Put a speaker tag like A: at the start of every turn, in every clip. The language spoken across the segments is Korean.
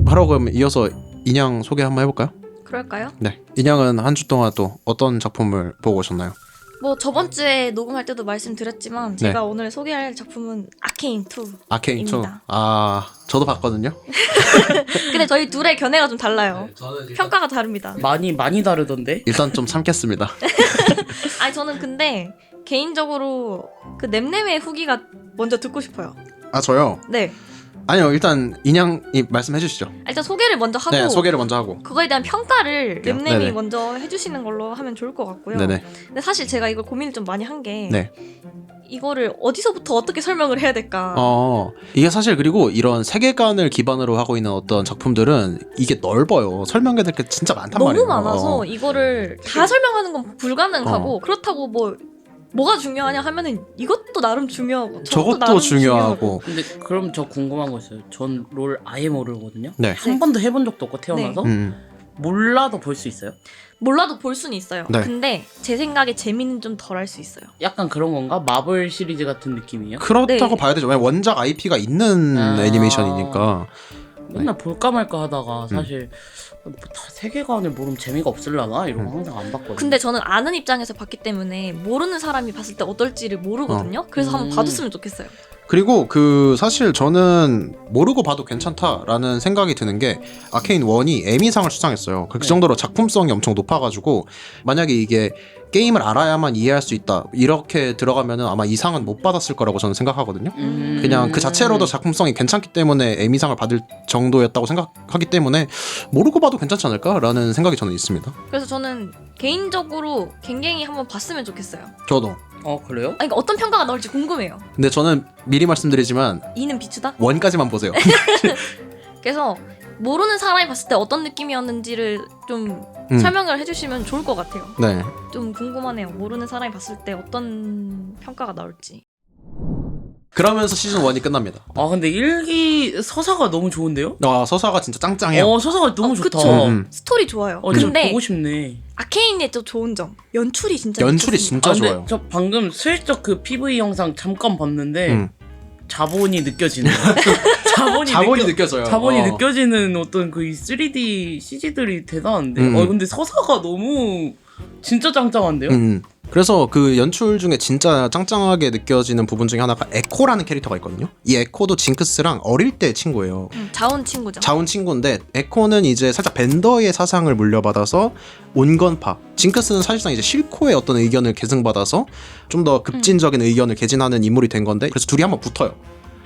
A: 바로 그럼 이어서 인양 소개 한번 해볼까요?
B: 그럴까요?
A: 네, 인양은 한 주 동안 또 어떤 작품을 보고 오셨나요?
B: 뭐 저번 주에 녹음할 때도 말씀드렸지만
A: 네.
B: 제가 오늘 소개할 작품은 아케인 2입니다.
A: 아케인 2. 아, 저도 봤거든요.
B: 근데 저희 둘의 견해가 좀 달라요.
A: 저는
B: 평가가 다릅니다.
C: 많이 다르던데?
A: 일단 좀 참겠습니다.
B: 아니 저는 근데 개인적으로 그 냄냄의 후기가 먼저 듣고 싶어요.
A: 아, 저요?
B: 네.
A: 아니요, 일단 인양이 말씀해 주시죠.
B: 일단 소개를 먼저 하고
A: 네, 소개를 먼저 하고.
B: 그거에 대한 평가를
A: 네네.
B: 냄냄이 먼저 해주시는 걸로 하면 좋을 것 같고요.
A: 네네.
B: 근데 사실 제가 이걸 고민을 좀 많이 한 게
A: 네.
B: 이거를 어디서부터 어떻게 설명을 해야 될까.
A: 이게 사실 그리고 이런 세계관을 기반으로 하고 있는 어떤 작품들은 이게 넓어요. 설명해야 될 게 진짜 많단
B: 너무
A: 말이에요.
B: 많아서 이거를 다 설명하는 건 불가능하고 그렇다고 뭐가 중요하냐 하면은 이것도 나름 중요하고
A: 저것도
B: 나름
A: 중요하고.
C: 근데 그럼 저 궁금한 거 있어요. 전 롤 아예 모르거든요.
A: 네.
C: 한 번도 해본 적도 없고 태어나서 몰라도 볼 수 있어요?
B: 몰라도 볼 수는 있어요.
A: 네.
B: 근데 제 생각에 재미는 좀 덜 할 수 있어요.
C: 약간 그런 건가? 마블 시리즈 같은 느낌이에요?
A: 그렇다고
B: 네.
A: 봐야 되죠. 왜냐면 원작 IP가 있는 애니메이션이니까.
C: 맨날 볼까 말까 하다가 사실 다 세계관을 모르면 재미가 없을라나? 이러고 항상 안 봤거든요.
B: 근데 저는 아는 입장에서 봤기 때문에 모르는 사람이 봤을 때 어떨지를 모르거든요. 그래서 한번 봐줬으면 좋겠어요.
A: 그리고 사실 저는 모르고 봐도 괜찮다라는 생각이 드는 게 아케인 1이 에미상을 수상했어요. 그 정도로 작품성이 엄청 높아가지고 만약에 이게 게임을 알아야만 이해할 수 있다 이렇게 들어가면은 아마 이 상은 못 받았을 거라고 저는 생각하거든요. 그냥 그 자체로도 작품성이 괜찮기 때문에 에미상을 받을 정도였다고 생각하기 때문에 모르고 봐도 괜찮지 않을까라는 생각이 저는 있습니다.
B: 그래서 저는 개인적으로 갱갱이 한번 봤으면 좋겠어요.
A: 저도.
C: 그래요?
B: 그러니까 어떤 평가가 나올지 궁금해요.
A: 근데 저는 미리 말씀드리지만
B: 2는 비추다?
A: 1까지만 보세요.
B: 그래서 모르는 사람이 봤을 때 어떤 느낌이었는지를 좀 설명을 해주시면 좋을 것 같아요.
A: 네.
B: 좀 궁금하네요. 모르는 사람이 봤을 때 어떤 평가가 나올지.
A: 그러면서 시즌 1이 끝납니다.
C: 근데 1기 서사가 너무 좋은데요?
A: 서사가 진짜 짱짱해요.
C: 서사가 너무 좋다.
B: 그쵸. 스토리 좋아요.
C: 좀
B: 근데
C: 보고 싶네.
B: 아케인의 또 좋은 점 연출이 진짜
A: 연출이
B: 미쳤습니다.
A: 진짜
C: 근데
A: 좋아요.
C: 저 방금 슬쩍 그 PV 영상 잠깐 봤는데 자본이 느껴지는
A: 자본이 느껴져요.
C: 자본이 느껴지는 어떤 그 3D CG들이 대단한데 근데 서사가 너무 진짜 짱짱한데요?
A: 그래서 그 연출 중에 진짜 짱짱하게 느껴지는 부분 중에 하나가 에코라는 캐릭터가 있거든요. 이 에코도 징크스랑 어릴 때 친구예요.
B: 자온 친구죠.
A: 자운 친구인데 에코는 이제 살짝 벤더의 사상을 물려받아서 온건파, 징크스는 사실상 이제 실코의 어떤 의견을 계승받아서 좀 더 급진적인 의견을 개진하는 인물이 된 건데, 그래서 둘이 한번 붙어요.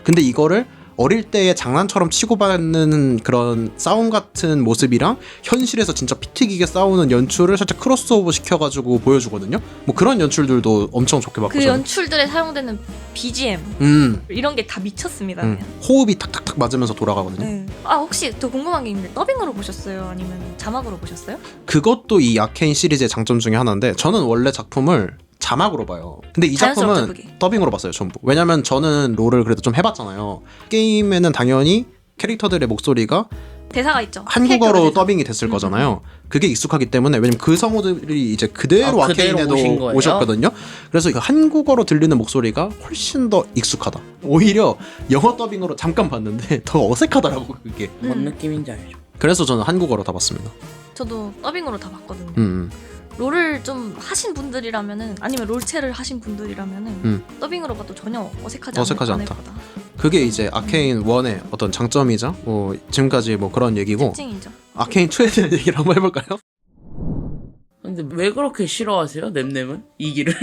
A: 근데 이거를 어릴 때의 장난처럼 치고받는 그런 싸움 같은 모습이랑 현실에서 진짜 피 튀기게 싸우는 연출을 살짝 크로스오버 시켜가지고 보여주거든요. 뭐 그런 연출들도 엄청 좋게 봤고,
B: 그 연출들에 사용되는 BGM 이런 게 다 미쳤습니다. 그냥.
A: 호흡이 탁탁탁 맞으면서 돌아가거든요.
B: 네. 혹시 더 궁금한 게 있는데 더빙으로 보셨어요? 아니면 자막으로 보셨어요?
A: 그것도 이 아케인 시리즈의 장점 중에 하나인데, 저는 원래 작품을 자막으로 봐요. 근데 이
B: 자연스럽게
A: 작품은
B: 보기.
A: 더빙으로 봤어요, 전부. 왜냐면 저는 롤을 그래도 좀 해봤잖아요. 게임에는 당연히 캐릭터들의 목소리가
B: 대사가 있죠.
A: 한국어로
B: 캐릭터 대사.
A: 더빙이 됐을 거잖아요. 그게 익숙하기 때문에, 왜냐면 그 성우들이 이제 그대로
C: 그대로
A: 아케인에도
C: 오신 거예요?
A: 오셨거든요. 그래서 그 한국어로 들리는 목소리가 훨씬 더 익숙하다. 오히려 영어 더빙으로 잠깐 봤는데 더 어색하더라고, 그게.
C: 뭔 느낌인지 알죠?
A: 그래서 저는 한국어로 다 봤습니다.
B: 저도 더빙으로 다 봤거든요. 롤을 좀 하신 분들이라면은, 아니면 롤체를 하신 분들이라면은 더빙으로 봐도 전혀 어색하지 않을
A: 않다.
B: 거다.
A: 그게 이제 아케인 1의 어떤 장점이자 뭐 지금까지 뭐 그런 얘기고,
B: 특징이죠.
A: 아케인 2에 대한 얘기를 한번 해볼까요?
C: 근데 왜 그렇게 싫어하세요? 냄냄은? 이기를?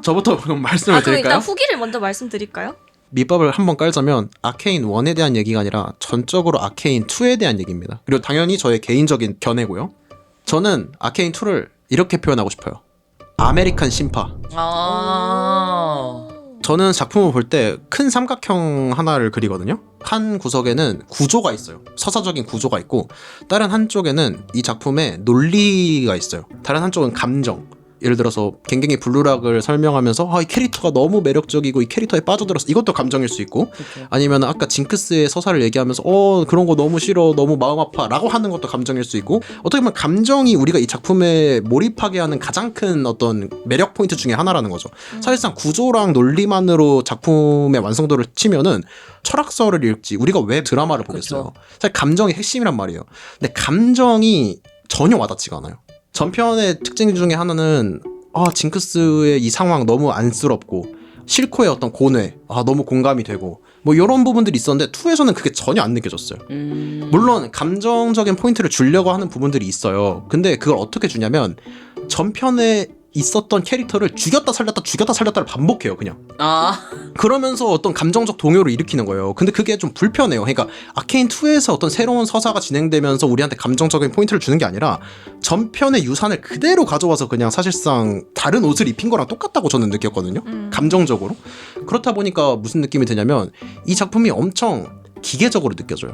A: 저부터 그럼 말씀을
B: 그럼
A: 드릴까요?
B: 일단 후기를 먼저 말씀드릴까요?
A: 밑밥을 한번 깔자면 아케인 1에 대한 얘기가 아니라 전적으로 아케인 2에 대한 얘기입니다. 그리고 당연히 저의 개인적인 견해고요. 저는 아케인 2를 이렇게 표현하고 싶어요. 아메리칸 신파. 저는 작품을 볼 때 큰 삼각형 하나를 그리거든요. 한 구석에는 구조가 있어요. 서사적인 구조가 있고, 다른 한쪽에는 이 작품의 논리가 있어요. 다른 한쪽은 감정. 예를 들어서 갱갱이 블루락을 설명하면서 이 캐릭터가 너무 매력적이고 이 캐릭터에 빠져들었어, 이것도 감정일 수 있고,
C: 그쵸.
A: 아니면 아까 징크스의 서사를 얘기하면서 그런 거 너무 싫어, 너무 마음 아파 라고 하는 것도 감정일 수 있고, 어떻게 보면 감정이 우리가 이 작품에 몰입하게 하는 가장 큰 어떤 매력 포인트 중에 하나라는 거죠. 사실상 구조랑 논리만으로 작품의 완성도를 치면은 철학서를 읽지 우리가 왜 드라마를 보겠어요. 사실 감정이 핵심이란 말이에요. 근데 감정이 전혀 와닿지가 않아요. 전편의 특징 중에 하나는 징크스의 이 상황 너무 안쓰럽고 실코의 어떤 고뇌 너무 공감이 되고 뭐 이런 부분들이 있었는데 2에서는 그게 전혀 안 느껴졌어요. 물론 감정적인 포인트를 주려고 하는 부분들이 있어요. 근데 그걸 어떻게 주냐면 전편에 있었던 캐릭터를 죽였다 살렸다를 반복해요. 그냥 그러면서 어떤 감정적 동요를 일으키는 거예요. 근데 그게 좀 불편해요. 그러니까 아케인 2에서 어떤 새로운 서사가 진행되면서 우리한테 감정적인 포인트를 주는 게 아니라 전편의 유산을 그대로 가져와서 그냥 사실상 다른 옷을 입힌 거랑 똑같다고 저는 느꼈거든요. 감정적으로. 그렇다 보니까 무슨 느낌이 드냐면 이 작품이 엄청 기계적으로 느껴져요.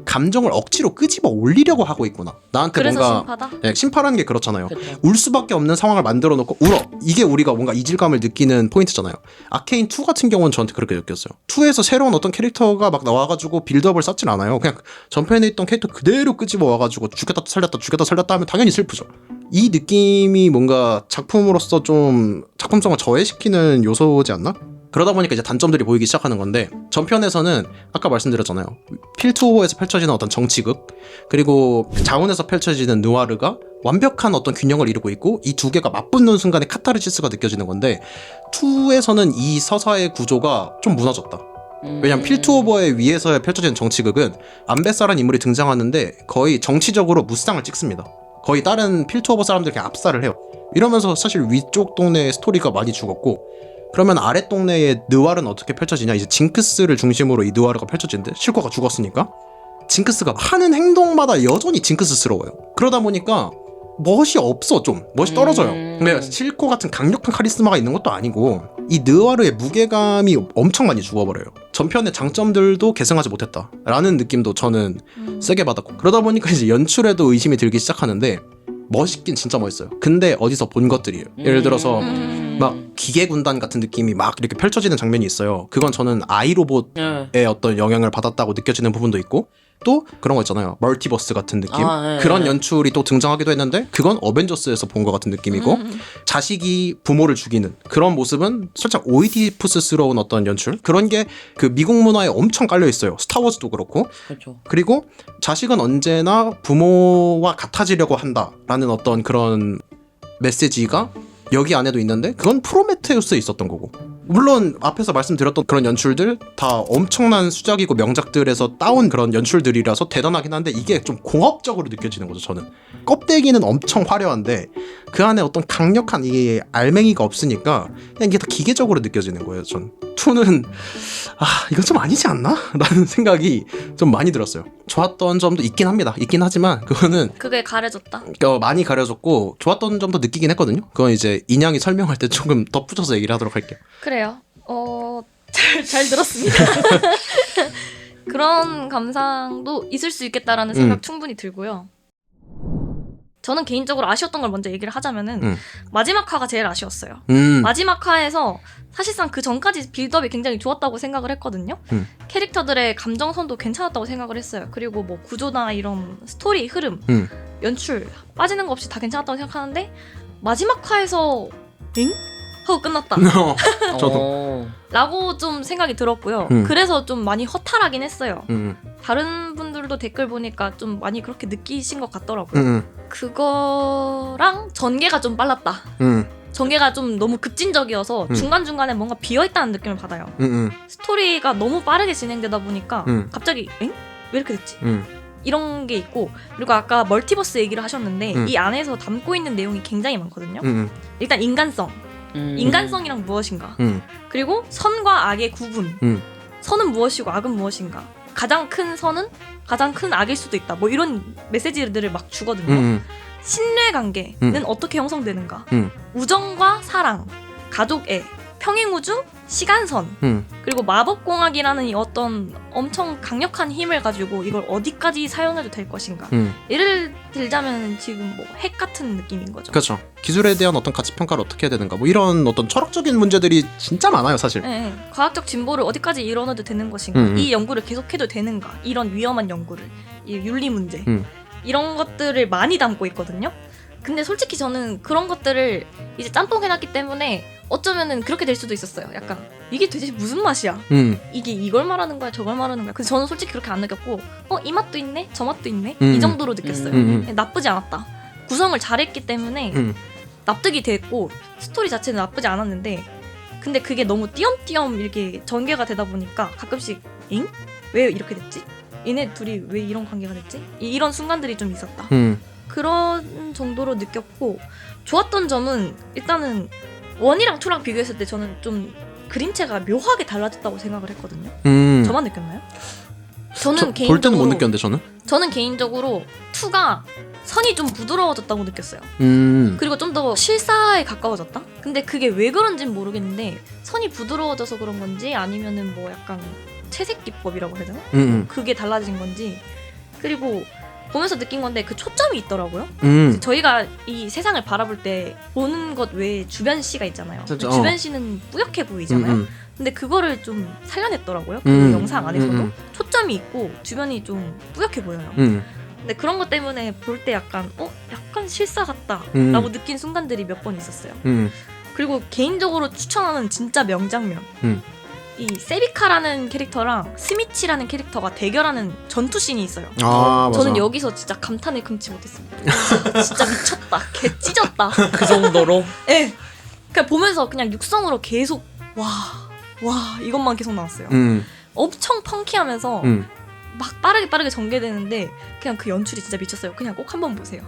A: 감정을 억지로 끄집어 올리려고 하고 있구나. 나한테
B: 그래서
A: 뭔가
B: 심파다?
A: 네, 심파라는 게 그렇잖아요.
C: 그쵸.
A: 울 수밖에 없는 상황을 만들어 놓고 울어. 이게 우리가 뭔가 이질감을 느끼는 포인트잖아요. 아케인 2 같은 경우는 저한테 그렇게 느꼈어요. 2에서 새로운 어떤 캐릭터가 막 나와가지고 빌드업을 쌓진 않아요. 그냥 전편에 있던 캐릭터 그대로 끄집어 와가지고 죽였다 살렸다 하면 당연히 슬프죠. 이 느낌이 뭔가 작품으로서 좀 작품성을 저해시키는 요소지 않나? 그러다 보니까 이제 단점들이 보이기 시작하는 건데, 전편에서는 아까 말씀드렸잖아요. 필드 오버에서 펼쳐지는 어떤 정치극, 그리고 자원에서 펼쳐지는 느와르가 완벽한 어떤 균형을 이루고 있고, 이 두 개가 맞붙는 순간에 카타르시스가 느껴지는 건데, 2에서는 이 서사의 구조가 좀 무너졌다. 왜냐면 필드 오버의 위에서 펼쳐지는 정치극은 안베사라는 인물이 등장하는데 거의 정치적으로 무쌍을 찍습니다. 거의 다른 필드 오버 사람들 그냥 압살을 해요. 이러면서 사실 위쪽 동네의 스토리가 많이 죽었고, 그러면 아래 동네의 느와르는 어떻게 펼쳐지냐? 이제 징크스를 중심으로 이 느와르가 펼쳐지는데, 실코가 죽었으니까 징크스가 하는 행동마다 여전히 징크스스러워요. 그러다 보니까 멋이 없어. 좀 멋이 떨어져요. 근데 실코 같은 강력한 카리스마가 있는 것도 아니고, 이 느와르의 무게감이 엄청 많이 죽어버려요. 전편의 장점들도 계승하지 못했다라는 느낌도 저는 세게 받았고, 그러다 보니까 이제 연출에도 의심이 들기 시작하는데, 멋있긴 진짜 멋있어요. 근데 어디서 본 것들이에요. 예를 들어서 막 기계 군단 같은 느낌이 막 이렇게 펼쳐지는 장면이 있어요. 그건 저는 아이로봇의 어떤 영향을 받았다고 느껴지는 부분도 있고, 또 그런 거 있잖아요. 멀티버스 같은 느낌. 그런 연출이 또 등장하기도 했는데, 그건 어벤져스에서 본 것 같은 느낌이고, 자식이 부모를 죽이는 그런 모습은 살짝 오이디푸스스러운 어떤 연출, 그런 게 그 미국 문화에 엄청 깔려 있어요. 스타워즈도 그렇고.
C: 그렇죠.
A: 그리고 자식은 언제나 부모와 같아지려고 한다라는 어떤 그런 메시지가 여기 안에도 있는데, 그건 프로메테우스에 있었던 거고, 물론 앞에서 말씀드렸던 그런 연출들 다 엄청난 수작이고 명작들에서 따온 그런 연출들이라서 대단하긴 한데, 이게 좀 공업적으로 느껴지는 거죠. 저는 껍데기는 엄청 화려한데 그 안에 어떤 강력한 이 알맹이가 없으니까 그냥 이게 다 기계적으로 느껴지는 거예요. 전 2는 이건 좀 아니지 않나? 라는 생각이 좀 많이 들었어요. 좋았던 점도 있긴 합니다. 있긴 하지만 그거는
B: 그게 가려졌다.
A: 많이 가려졌고, 좋았던 점도 느끼긴 했거든요. 그건 이제 인양이 설명할 때 조금 덧붙여서 얘기를 하도록 할게요.
B: 그래요. 잘 들었습니다. 그런 감상도 있을 수 있겠다라는 생각 충분히 들고요. 저는 개인적으로 아쉬웠던 걸 먼저 얘기를 하자면은 마지막 화가 제일 아쉬웠어요. 마지막 화에서 사실상 그 전까지 빌드업이 굉장히 좋았다고 생각을 했거든요. 캐릭터들의 감정선도 괜찮았다고 생각을 했어요. 그리고 뭐 구조나 이런 스토리 흐름, 연출 빠지는 거 없이 다 괜찮았다고 생각하는데, 마지막 화에서 엥? 하고 끝났다.
A: 저도.
B: 라고 좀 생각이 들었고요. 그래서 좀 많이 허탈하긴 했어요. 다른 분들도 댓글 보니까 좀 많이 그렇게 느끼신 것 같더라고요. 그거랑 전개가 좀 빨랐다. 전개가 좀 너무 급진적이어서 중간중간에 뭔가 비어있다는 느낌을 받아요. 스토리가 너무 빠르게 진행되다 보니까 갑자기 엥? 왜 이렇게 됐지? 이런 게 있고, 그리고 아까 멀티버스 얘기를 하셨는데 이 안에서 담고 있는 내용이 굉장히 많거든요. 일단 인간성이란 무엇인가, 그리고 선과 악의 구분, 선은 무엇이고 악은 무엇인가, 가장 큰 선은 가장 큰 악일 수도 있다, 뭐 이런 메시지들을 막 주거든요. 신뢰관계는 어떻게 형성되는가, 우정과 사랑, 가족애, 평행우주, 시간선 그리고 마법공학이라는 이 어떤 엄청 강력한 힘을 가지고 이걸 어디까지 사용해도 될 것인가. 예를 들자면 지금 뭐 핵 같은 느낌인 거죠.
A: 그렇죠. 기술에 대한 어떤 가치 평가를 어떻게 해야 되는가 뭐 이런 어떤 철학적인 문제들이 진짜 많아요 사실.
B: 네, 과학적 진보를 어디까지 이뤄내도 되는 것인가. 이 연구를 계속해도 되는가. 이런 위험한 연구를. 이 윤리 문제. 이런 것들을 많이 담고 있거든요. 근데 솔직히 저는 그런 것들을 이제 짬뽕 해놨기 때문에 어쩌면은 그렇게 될 수도 있었어요. 약간 이게 도대체 무슨 맛이야? 이게 이걸 말하는 거야, 저걸 말하는 거야. 그래서 저는 솔직히 그렇게 안 느꼈고, 이 맛도 있네, 저 맛도 있네, 이 정도로 느꼈어요. 나쁘지 않았다. 구성을 잘했기 때문에 납득이 됐고 스토리 자체는 나쁘지 않았는데, 근데 그게 너무 띄엄띄엄 이렇게 전개가 되다 보니까 가끔씩 잉? 왜 이렇게 됐지? 얘네 둘이 왜 이런 관계가 됐지? 이런 순간들이 좀 있었다. 그런 정도로 느꼈고, 좋았던 점은 일단은 1이랑 2랑 비교했을 때 저는 좀 그림체가 묘하게 달라졌다고 생각을 했거든요. 저만 느꼈나요? 저는 개인적으로
A: 볼 때는 못 느꼈는데
B: 저는 개인적으로 2가 선이 좀 부드러워졌다고 느꼈어요. 그리고 좀 더 실사에 가까워졌다? 근데 그게 왜 그런지는 모르겠는데 선이 부드러워져서 그런 건지 아니면은 뭐 약간 채색기법이라고 해야 되나? 그게 달라진 건지. 그리고 보면서 느낀 건데 그 초점이 있더라고요. 저희가 이 세상을 바라볼 때 보는 것 외에 주변 시가 있잖아요.
A: 진짜,
B: 주변 시는 뿌옇게 보이잖아요. 근데 그거를 좀 살려냈더라고요. 그 영상 안에서도 초점이 있고 주변이 좀 뿌옇게 보여요. 근데 그런 것 때문에 볼 때 약간 약간 실사 같다 라고 느낀 순간들이 몇 번 있었어요. 그리고 개인적으로 추천하는 진짜 명장면, 이 세비카라는 캐릭터랑 스미치라는 캐릭터가 대결하는 전투 씬이 있어요. 저는
A: 맞아.
B: 여기서 진짜 감탄을 금치 못했습니다. 진짜 미쳤다, 개 찢었다.
C: 그 정도로?
B: 네. 그냥 보면서 그냥 육성으로 계속 와 이것만 계속 나왔어요. 엄청 펑키하면서 막 빠르게 전개되는데 그냥 그 연출이 진짜 미쳤어요. 그냥 꼭 한번 보세요.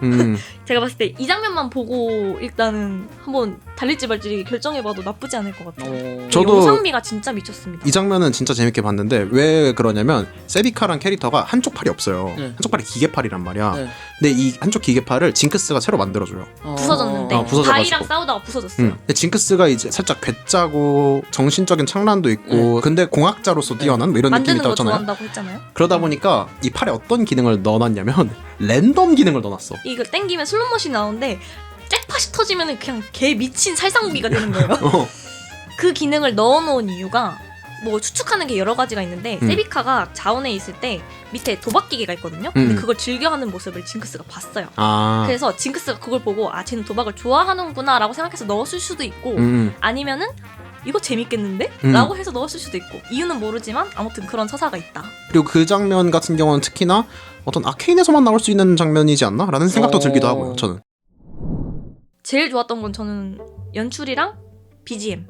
B: 제가 봤을 때 이 장면만 보고 일단은 한번 달릴지 말지 결정해봐도 나쁘지 않을 것 같아요.
A: 저도
B: 영상미가 진짜 미쳤습니다.
A: 이 장면은 진짜 재밌게 봤는데 왜 그러냐면 세비카란 캐릭터가 한쪽 팔이 없어요. 한쪽 팔이 기계팔이란 말이야. 근데 이 한쪽 기계팔을 징크스가 새로 만들어줘요.
B: 부서졌는데
A: 부서져가지고.
B: 다이랑 싸우다가 부서졌어요.
A: 근데 징크스가 이제 살짝 괴짜고 정신적인 착란도 있고 근데 공학자로서 뛰어난 뭐 이런 느낌이
B: 만드는 거
A: 있잖아요.
B: 좋아한다고 했잖아요.
A: 그러다 보니까 이 팔에 어떤 기능을 넣어놨냐면 랜덤 기능을 넣어놨어.
B: 이거 땡기면 슬롯머신 나오는데 잭팟이 터지면 그냥 개 미친 살상무기가 되는 거예요. 그 기능을 넣어놓은 이유가 뭐 추측하는 게 여러 가지가 있는데 세비카가 자원에 있을 때 밑에 도박기계가 있거든요. 근데 그걸 즐겨하는 모습을 징크스가 봤어요. 그래서 징크스가 그걸 보고 쟤는 도박을 좋아하는구나 라고 생각해서 넣었을 수도 있고 아니면은 이거 재밌겠는데? 라고 해서 넣었을 수도 있고, 이유는 모르지만 아무튼 그런 서사가 있다.
A: 그리고 그 장면 같은 경우는 특히나 어떤 아케인에서만 나올 수 있는 장면이지 않나? 라는 생각도 들기도 하고요. 저는
B: 제일 좋았던 건 저는 연출이랑 BGM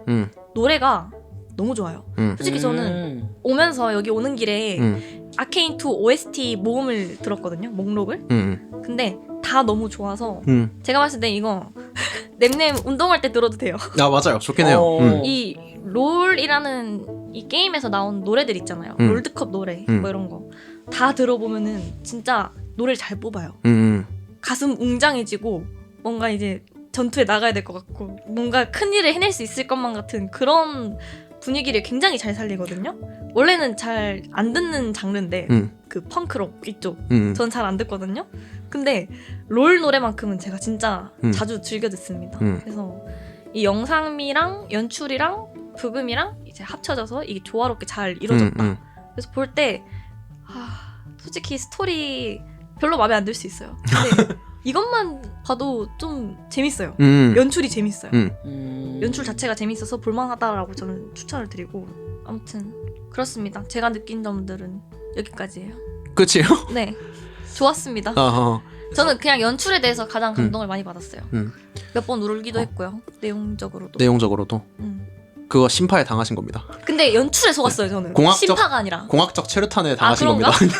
B: 노래가 너무 좋아요. 솔직히 저는 오면서 여기 오는 길에 아케인2 OST 모음을 들었거든요. 목록을. 근데 다 너무 좋아서 제가 봤을 때 이거 nemnem 운동할 때 들어도 돼요.
A: 맞아요. 좋긴 해요.
B: 이 롤이라는 이 게임에서 나온 노래들 있잖아요. 롤드컵 노래 뭐 이런 거 다 들어보면은 진짜 노래를 잘 뽑아요. 가슴 웅장해지고 뭔가 이제 전투에 나가야 될 것 같고 뭔가 큰일을 해낼 수 있을 것만 같은 그런 분위기를 굉장히 잘 살리거든요. 원래는 잘 안 듣는 장르인데 그 펑크록 이쪽 전 잘 안 듣거든요. 근데 롤 노래만큼은 제가 진짜 자주 즐겨 듣습니다. 그래서 이 영상미랑 연출이랑 부금이랑 이제 합쳐져서 이게 조화롭게 잘 이루어졌다. 그래서 볼 때 솔직히 스토리 별로 마음에 안 들 수 있어요. 근데 이것만 봐도 좀 재밌어요. 연출이 재밌어요. 연출 자체가 재밌어서 볼만하다라고 저는 추천을 드리고, 아무튼 그렇습니다. 제가 느낀 점들은 여기까지예요.
A: 끝이에요?
B: 네, 좋았습니다. 저는 그냥 연출에 대해서 가장 감동을 많이 받았어요. 몇 번 울기도 했고요. 내용적으로도.
A: 그거 심파에 당하신 겁니다.
B: 근데 연출에 속았어요. 저는 심파가 아니라
A: 공학적 체류탄에 당하신
B: 그런가?
A: 겁니다.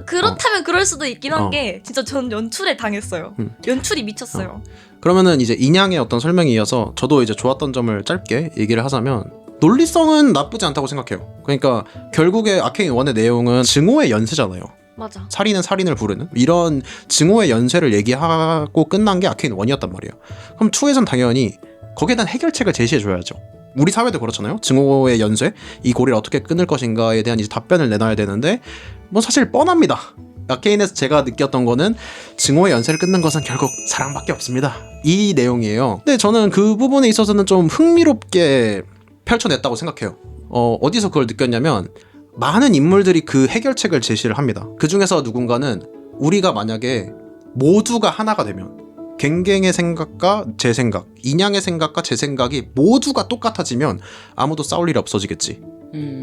B: 그렇다면 그럴 수도 있긴 한 게 진짜 전 연출에 당했어요. 연출이 미쳤어요.
A: 그러면은 이제 인양의 어떤 설명에 이어서 저도 이제 좋았던 점을 짧게 얘기를 하자면, 논리성은 나쁘지 않다고 생각해요. 그러니까 결국에 아케인 1의 내용은 증오의 연쇄잖아요.
B: 맞아.
A: 살인은 살인을 부르는 이런 증오의 연쇄를 얘기하고 끝난 게 아케인 1이었단 말이에요. 그럼 2에선 당연히 거기에 대한 해결책을 제시해줘야죠. 우리 사회도 그렇잖아요. 증오의 연쇄, 이 고리를 어떻게 끊을 것인가에 대한 이제 답변을 내놔야 되는데 뭐 사실 뻔합니다. 아케인에서 제가 느꼈던 거는 증오의 연쇄를 끊는 것은 결국 사랑밖에 없습니다. 이 내용이에요. 근데 저는 그 부분에 있어서는 좀 흥미롭게 펼쳐냈다고 생각해요. 어디서 그걸 느꼈냐면 많은 인물들이 그 해결책을 제시를 합니다. 그 중에서 누군가는 우리가 만약에 모두가 하나가 되면 갱갱의 생각과 제 생각, 인양의 생각과 제 생각이 모두가 똑같아지면 아무도 싸울 일이 없어지겠지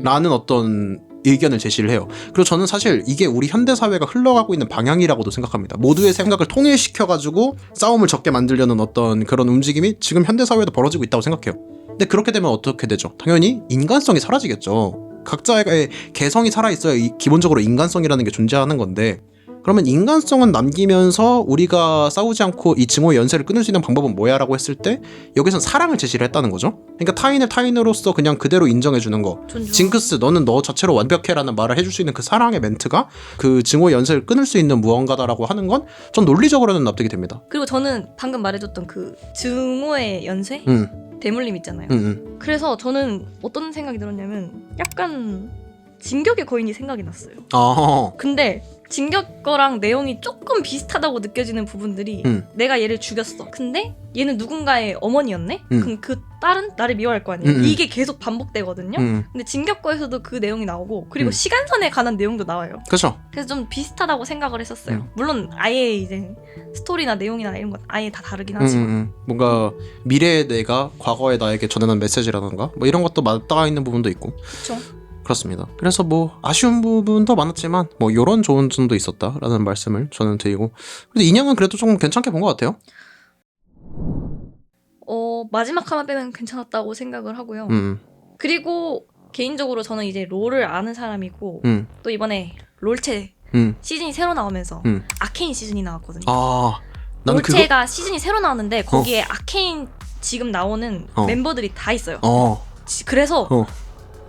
A: 라는 어떤 의견을 제시를 해요. 그리고 저는 사실 이게 우리 현대사회가 흘러가고 있는 방향이라고도 생각합니다. 모두의 생각을 통일시켜가지고 싸움을 적게 만들려는 어떤 그런 움직임이 지금 현대사회에도 벌어지고 있다고 생각해요. 근데 그렇게 되면 어떻게 되죠? 당연히 인간성이 사라지겠죠. 각자의 개성이 살아있어야 기본적으로 인간성이라는 게 존재하는 건데, 그러면 인간성은 남기면서 우리가 싸우지 않고 이 증오의 연쇄를 끊을 수 있는 방법은 뭐야? 라고 했을 때 여기선 사랑을 제시를 했다는 거죠. 그러니까 타인을 타인으로서 그냥 그대로 인정해주는 거.
B: 존중.
A: 징크스 너는 너 자체로 완벽해 라는 말을 해줄 수 있는 그 사랑의 멘트가 그 증오의 연쇄를 끊을 수 있는 무언가다라고 하는 건 전 논리적으로는 납득이 됩니다.
B: 그리고 저는 방금 말해줬던 그 증오의 연쇄? 대물림 있잖아요. 그래서 저는 어떤 생각이 들었냐면 약간 진격의 거인이 생각이 났어요. 근데 진격 거랑 내용이 조금 비슷하다고 느껴지는 부분들이 내가 얘를 죽였어. 근데 얘는 누군가의 어머니였네? 그럼 그 딸은 나를 미워할 거 아니에요. 이게 계속 반복되거든요. 근데 진격 거에서도 그 내용이 나오고 그리고 시간선에 관한 내용도 나와요.
A: 그렇죠.
B: 그래서 좀 비슷하다고 생각을 했었어요. 물론 아예 이제 스토리나 내용이나 이런 건 아예 다 다르긴 하지만
A: 뭔가 미래의 내가 과거의 나에게 전하는 메시지라던가 뭐 이런 것도 맞닿아 있는 부분도 있고.
B: 그렇죠.
A: 그렇습니다. 그래서 뭐 아쉬운 부분도 많았지만 뭐 요런 좋은 점도 있었다라는 말씀을 저는 드리고, 근데 인형은 그래도 조금 괜찮게 본 것 같아요.
B: 마지막 하나 빼면 괜찮았다고 생각을 하고요. 그리고 개인적으로 저는 이제 롤을 아는 사람이고 또 이번에 롤체 시즌이 새로 나오면서 아케인 시즌이 나왔거든요.
A: 나는
B: 롤체가 시즌이 새로 나왔는데 거기에 아케인 지금 나오는 멤버들이 다 있어요. 그래서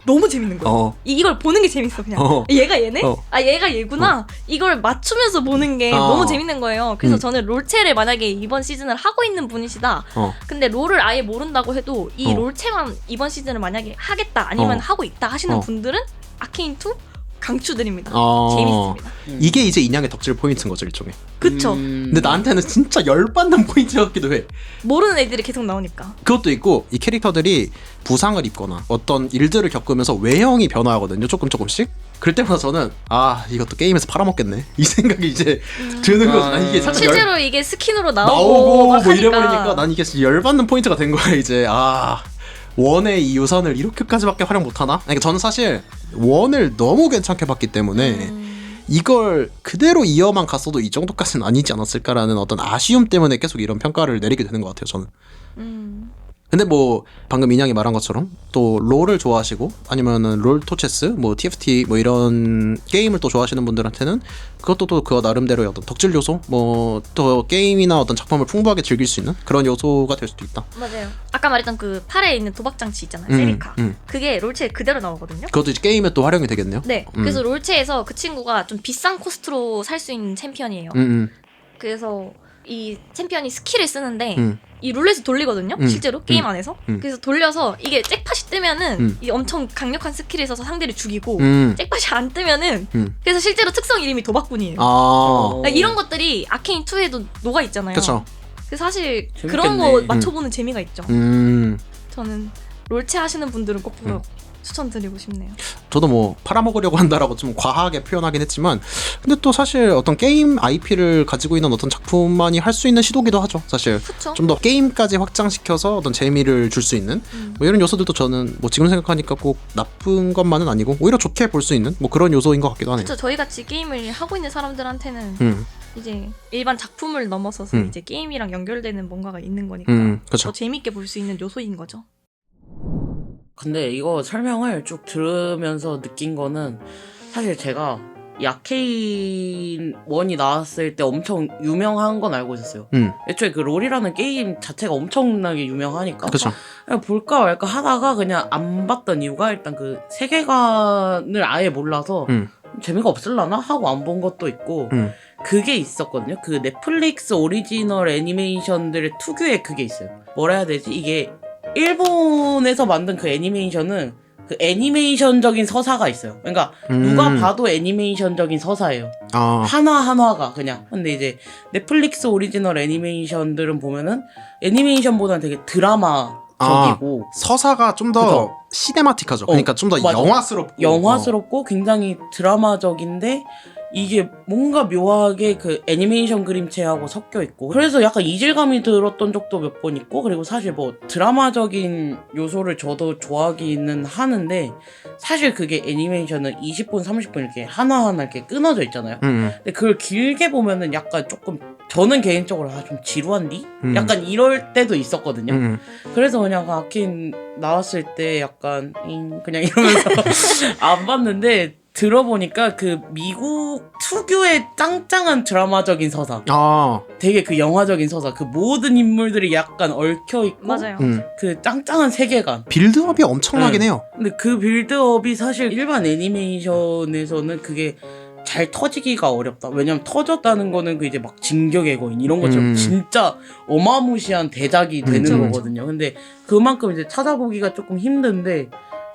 B: 너무 재밌는 거예요. 이걸 보는 게 재밌어 그냥. 얘가 얘네? 얘가 얘구나. 이걸 맞추면서 보는 게 너무 재밌는 거예요. 그래서 저는 롤체를 만약에 이번 시즌을 하고 있는 분이시다. 근데 롤을 아예 모른다고 해도 이 롤체만 이번 시즌을 만약에 하겠다 아니면 하고 있다 하시는 분들은 아케인2 강추드립니다. 재밌습니다.
A: 이게 이제 인양의 덕질 포인트인 거죠, 일종의.
B: 그쵸.
A: 근데 나한테는 진짜 열받는 포인트 같기도 해.
B: 모르는 애들이 계속 나오니까.
A: 그것도 있고 이 캐릭터들이 부상을 입거나 어떤 일들을 겪으면서 외형이 변화하거든요, 조금씩. 그럴 때마다 저는 이것도 게임에서 팔아먹겠네 이 생각이 이제 드는 거죠. 이게 살짝
B: 실제로 이게 스킨으로 나오고 막
A: 뭐 이래버리니까 난 이게 열받는 포인트가 된 거야 이제. 원의 이 유선을 이렇게까지밖에 활용 못하나? 그러니까 저는 사실 원을 너무 괜찮게 봤기 때문에 이걸 그대로 이어만 갔어도 이 정도까지는 아니지 않았을까라는 어떤 아쉬움 때문에 계속 이런 평가를 내리게 되는 것 같아요, 저는. 근데 뭐 방금 인양이 말한 것처럼 또 롤을 좋아하시고 아니면은 롤토체스, 뭐 TFT 뭐 이런 게임을 또 좋아하시는 분들한테는 그것도 또 그거 나름대로의 어떤 덕질 요소, 뭐 또 게임이나 어떤 작품을 풍부하게 즐길 수 있는 그런 요소가 될 수도 있다.
B: 맞아요. 아까 말했던 그 팔에 있는 도박 장치 있잖아요, 세리카. 그게 롤체에 그대로 나오거든요.
A: 그것도 이제 게임에 또 활용이 되겠네요.
B: 네. 그래서 롤체에서 그 친구가 좀 비싼 코스트로 살 수 있는 챔피언이에요. 그래서 이 챔피언이 스킬을 쓰는데 이 룰렛을 돌리거든요. 실제로 게임 안에서. 그래서 돌려서 이게 잭팟이 뜨면은 이 엄청 강력한 스킬이 있어서 상대를 죽이고 잭팟이 안 뜨면은 그래서 실제로 특성 이름이 도박꾼이에요. 이런 것들이 아케인 2에도 녹아 있잖아요.
A: 그렇죠.
B: 그래서 사실
C: 재밌겠네.
B: 그런 거 맞춰보는 재미가 있죠. 저는 롤체 하시는 분들은 꼭 보러 추천드리고 싶네요.
A: 저도 뭐 팔아먹으려고 한다라고 좀 과하게 표현하긴 했지만, 근데 또 사실 어떤 게임 IP를 가지고 있는 어떤 작품만이 할 수 있는 시도기도 하죠, 사실. 좀 더 게임까지 확장시켜서 어떤 재미를 줄 수 있는 뭐 이런 요소들도 저는 뭐 지금 생각하니까 꼭 나쁜 것만은 아니고 오히려 좋게 볼 수 있는 뭐 그런 요소인 것 같기도 하네요.
B: 그렇죠. 저희 같이 게임을 하고 있는 사람들한테는 이제 일반 작품을 넘어서서 이제 게임이랑 연결되는 뭔가가 있는 거니까
A: 그쵸.
B: 더 재밌게 볼 수 있는 요소인 거죠.
C: 근데 이거 설명을 쭉 들으면서 느낀 거는 사실 제가 이 아케인 1이 나왔을 때 엄청 유명한 건 알고 있었어요. 애초에 그 롤이라는 게임 자체가 엄청나게 유명하니까
A: 그쵸.
C: 그냥 볼까 말까 하다가 그냥 안 봤던 이유가 일단 그 세계관을 아예 몰라서 재미가 없을라나 하고 안 본 것도 있고 그게 있었거든요. 그 넷플릭스 오리지널 애니메이션들의 특유의 그게 있어요. 뭐라 해야 되지? 이게 일본에서 만든 그 애니메이션은 그 애니메이션적인 서사가 있어요. 그러니까 누가 봐도 애니메이션적인 서사예요. 하나하나가 그냥. 근데 이제 넷플릭스 오리지널 애니메이션들은 보면은 애니메이션보다는 되게 드라마적이고
A: 서사가 좀 더 시네마틱하죠. 그러니까 좀 더
C: 영화스럽고 굉장히 드라마적인데 이게 뭔가 묘하게 그 애니메이션 그림체하고 섞여 있고 그래서 약간 이질감이 들었던 적도 몇 번 있고 그리고 사실 뭐 드라마적인 요소를 저도 좋아하기는 하는데 사실 그게 애니메이션은 20분 30분 이렇게 하나하나 이렇게 끊어져 있잖아요. 근데 그걸 길게 보면은 약간 조금 저는 개인적으로 좀 지루한디? 약간 이럴 때도 있었거든요. 그래서 그냥 아케인 나왔을 때 약간 그냥 이러면서 안 봤는데 들어보니까 그 미국 특유의 짱짱한 드라마적인 서사 되게 그 영화적인 서사 그 모든 인물들이 약간 얽혀있고
B: 맞아요.
C: 그 짱짱한 세계관
A: 빌드업이 엄청나긴 해요.
C: 근데 그 빌드업이 사실 일반 애니메이션에서는 그게 잘 터지기가 어렵다. 왜냐면 터졌다는 거는 그 이제 막 진격의 거인 이런 것처럼 진짜 어마무시한 대작이 되는 거거든요. 근데 그만큼 이제 찾아보기가 조금 힘든데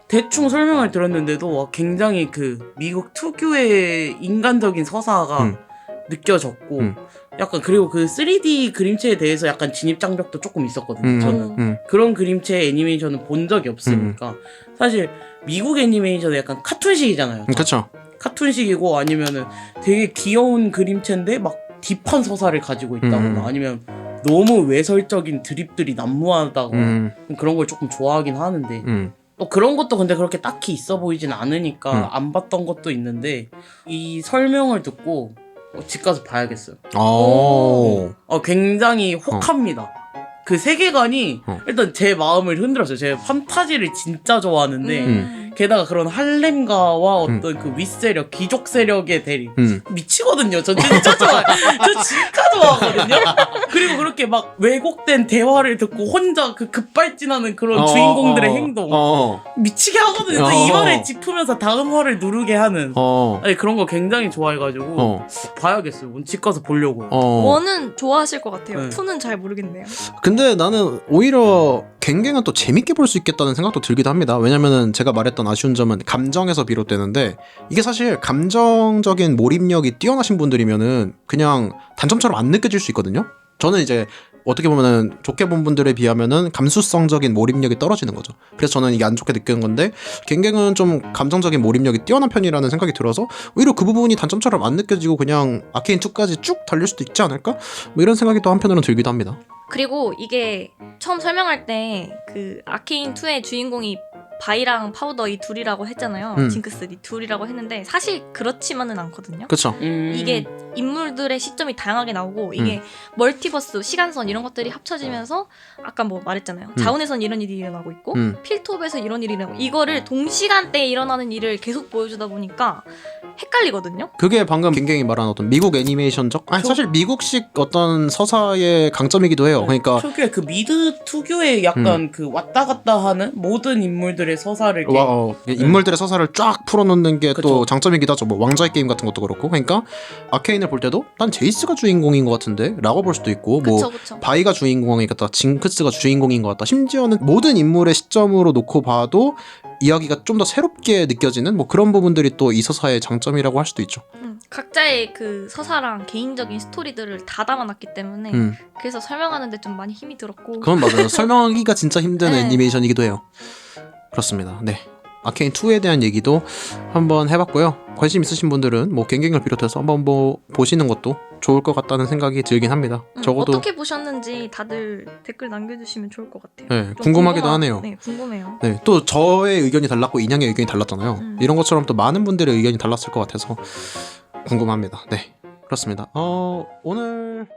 C: 대충 설명을 들었는데도 굉장히 그 미국 특유의 인간적인 서사가 느껴졌고 약간 그리고 그 3D 그림체에 대해서 약간 진입장벽도 조금 있었거든요. 저는 그런 그림체 애니메이션은 본 적이 없으니까 사실 미국 애니메이션은 약간 카툰식이잖아요.
A: 그렇죠.
C: 카툰식이고 아니면은 되게 귀여운 그림체인데 막 딥한 서사를 가지고 있다거나 아니면 너무 외설적인 드립들이 난무하다거나 그런 걸 조금 좋아하긴 하는데 또 그런 것도 근데 그렇게 딱히 있어 보이진 않으니까 안 봤던 것도 있는데 이 설명을 듣고 집 가서 봐야겠어요. 굉장히 혹합니다. 그 세계관이 일단 제 마음을 흔들었어요. 제가 판타지를 진짜 좋아하는데 게다가 그런 할렘가와 어떤 그 윗세력, 귀족 세력의 대립 미치거든요. 저 진짜 좋아해요. 저 진짜 좋아하거든요. 그리고 그렇게 막 왜곡된 대화를 듣고 혼자 그 급발진하는 그런 주인공들의 행동 미치게 하거든요. 이 화를 짚으면서 다음 화를 누르게 하는 아니, 그런 거 굉장히 좋아해가지고 봐야겠어요. 집 가서 보려고요.
B: 원은 좋아하실 것 같아요.
C: 네.
B: 투는 잘 모르겠네요.
A: 근데 나는 오히려 갱갱은 또 재밌게 볼 수 있겠다는 생각도 들기도 합니다. 왜냐면은 제가 말했던 아쉬운 점은 감정에서 비롯되는데 이게 사실 감정적인 몰입력이 뛰어나신 분들이면은 그냥 단점처럼 안 느껴질 수 있거든요. 저는 이제 어떻게 보면은 좋게 본 분들에 비하면은 감수성적인 몰입력이 떨어지는 거죠. 그래서 저는 이게 안 좋게 느끼는 건데 갱갱은 좀 감정적인 몰입력이 뛰어난 편이라는 생각이 들어서 오히려 그 부분이 단점처럼 안 느껴지고 그냥 아케인 2까지 쭉 달릴 수도 있지 않을까? 뭐 이런 생각이 또 한편으로는 들기도 합니다.
B: 그리고 이게 처음 설명할 때 그 아케인 2의 주인공이 바이랑 파우더 이 둘이라고 했잖아요. 징크스 이 둘이라고 했는데 사실 그렇지만은 않거든요.
A: 그렇죠.
B: 이게 인물들의 시점이 다양하게 나오고 이게 멀티버스, 시간선 이런 것들이 합쳐지면서 아까 뭐 말했잖아요. 자운에선 이런 일이 일어나고 있고 필톱에서 이런 일이 일어나고 이거를 동시간대에 일어나는 일을 계속 보여주다 보니까 헷갈리거든요.
A: 그게 방금 갱갱이 말한 어떤 미국 애니메이션적 사실 미국식 어떤 서사의 강점이기도 해요. 그러니까
C: 특유의 그 미드 특유의 약간 그 왔다 갔다 하는 모든 인물들의 서사를
A: 인물들의 서사를 쫙 풀어놓는 게 또
C: 그쵸.
A: 장점이기도 하죠. 뭐 왕좌의 게임 같은 것도 그렇고. 그러니까 아케인을 볼 때도 난 제이스가 주인공인 것 같은데 라고 볼 수도 있고
B: 그쵸.
A: 바이가 주인공인 것 같다, 징크스가 주인공인 것 같다, 심지어는 모든 인물의 시점으로 놓고 봐도 이야기가 좀 더 새롭게 느껴지는 뭐 그런 부분들이 또 이 서사의 장점이라고 할 수도 있죠.
B: 각자의 그 서사랑 개인적인 스토리들을 다 담아놨기 때문에 그래서 설명하는데 좀 많이 힘이 들었고.
A: 그건 맞아요. 설명하기가 진짜 힘든
B: 네.
A: 애니메이션이기도 해요. 그렇습니다. 네. 아케인 2에 대한 얘기도 한번 해봤고요. 관심 있으신 분들은 뭐 갱갱을 비롯해서 한번 뭐 보시는 것도 좋을 것 같다는 생각이 들긴 합니다. 적어도
B: 어떻게 보셨는지 다들 댓글 남겨주시면 좋을 것 같아요.
A: 네, 궁금하기도 하네요.
B: 네, 궁금해요.
A: 네, 또 저의 의견이 달랐고 인양의 의견이 달랐잖아요. 이런 것처럼 또 많은 분들의 의견이 달랐을 것 같아서 궁금합니다. 네, 그렇습니다. 오늘